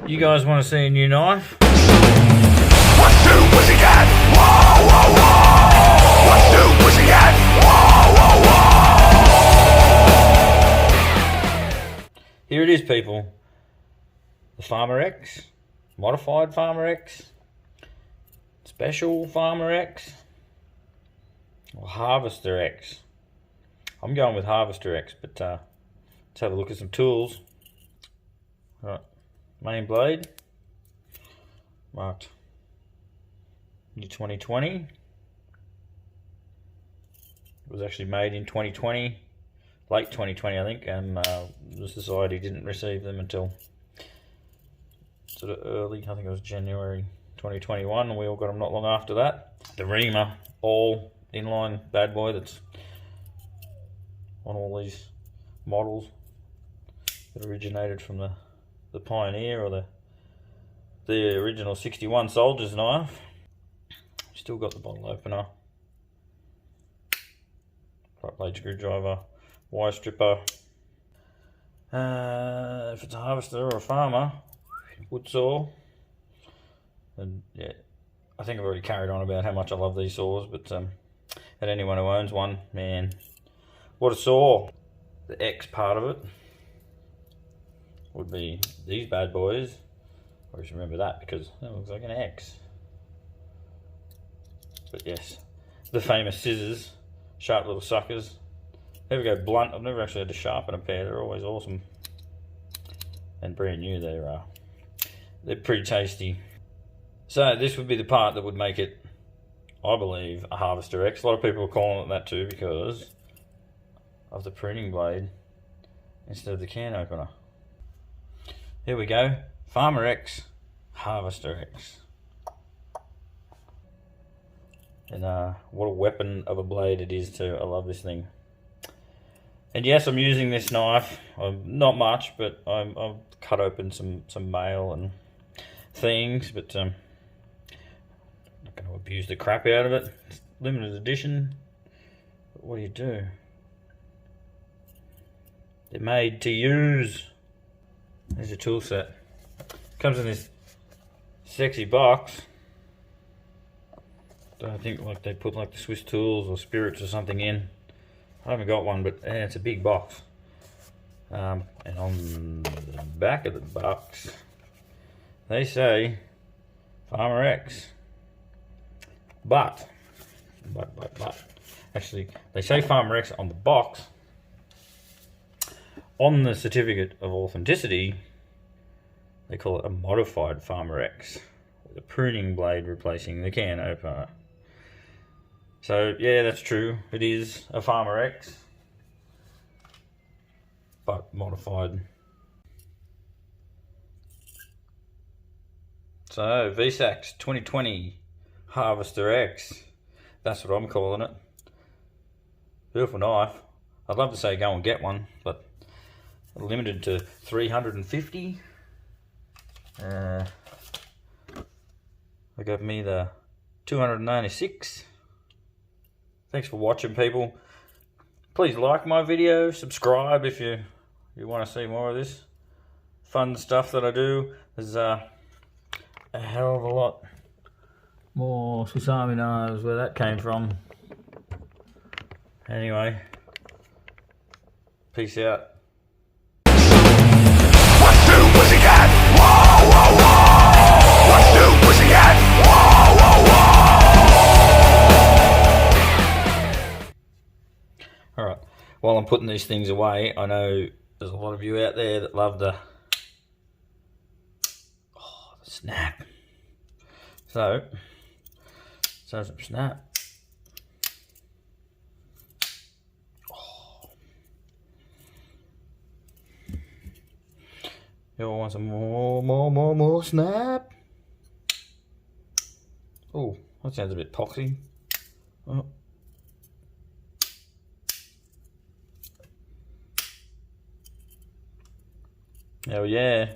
You guys want to see a new knife? What's new, pussycat? Whoa, whoa, whoa! What's new, pussycat? Whoa, whoa, whoa! Here it is, people. The Farmer X, modified Farmer X, special Farmer X, or Harvester X. I'm going with Harvester X, but let's have a look at some tools. Right, main blade, marked year 2020. It was actually made in 2020, late 2020 I think, and the society didn't receive them until sort of early, I think it was January 2021, and we all got them not long after that. The reamer, all inline bad boy that's on all these models that originated from the Pioneer or the original 61 Soldier's knife. Still got the bottle opener, flat blade screwdriver, wire stripper. If it's a harvester or a farmer, wood saw. And yeah, I think I've already carried on about how much I love these saws, but and anyone who owns one, man, what a saw. The X part of it would be these bad boys. Always remember that because that looks like an X. But yes, the famous scissors, sharp little suckers. There we go, blunt. I've never actually had to sharpen a pair. They're always awesome and brand new. They're pretty tasty. So this would be the part that would make it, I believe, a Harvester X. A lot of people are calling it that too because of the pruning blade instead of the can opener. Here we go, Farmer X, Harvester X. And what a weapon of a blade it is too. I love this thing. And yes, I'm using this knife. Not much, but I've cut open some mail and things, but I'm not going to abuse the crap out of it. It's limited edition. But what do you do? They're made to use. There's a tool set. Comes in this sexy box. I think like they put like the Swiss tools or spirits or something in. I haven't got one, but it's a big box. And on the back of the box, they say Farmer X. But actually, they say Farmer X on the box. On the certificate of authenticity, they call it a modified Farmer X, with a pruning blade replacing the can opener. So yeah, that's true. It is a Farmer X, but modified. So VSAKCS 2020 Harvester X. That's what I'm calling it. Beautiful knife. I'd love to say go and get one, but limited to 350. They got me the 296. Thanks for watching, people. Please like my video, subscribe if you want to see more of this fun stuff that I do. There's a hell of a lot more Swiss Army knives where that came from. Anyway, peace out. What's new, pussycat? Whoa, whoa, whoa! What's new, pussycat? Whoa, whoa, whoa! Alright, while I'm putting these things away, I know there's a lot of you out there that love the snap. So some snap. You want some more snap? Oh, that sounds a bit poxy. Oh. Oh yeah.